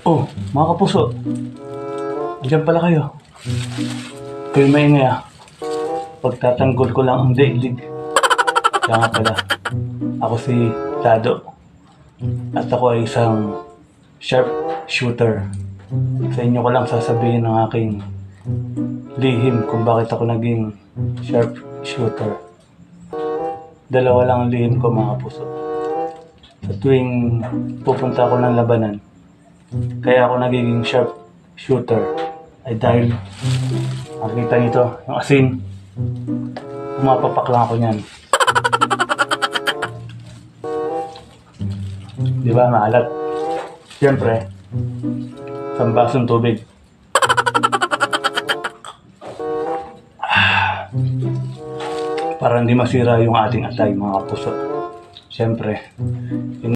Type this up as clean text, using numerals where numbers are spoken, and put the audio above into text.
Oh, mga kapuso, diyan pala kayo. Kayo maingay ah. Pagtatanggol ko lang ang daigdig. Kaya nga pala, ako si Lado. At ako ay isang sharp shooter. Sa inyo ko lang sasabihin ang aking lihim kung bakit ako naging sharp shooter. Dalawa lang ang lihim ko, mga kapuso. Sa tuwing pupunta ako ng labanan, kaya ako nagiging sharp shooter ay dahil makikita nito yung asin, pumapapak lang ako niyan. Di ba, maalat? Siyempre, isang basong tubig. Para hindi masira yung ating atay, mga kapuso. Siyempre,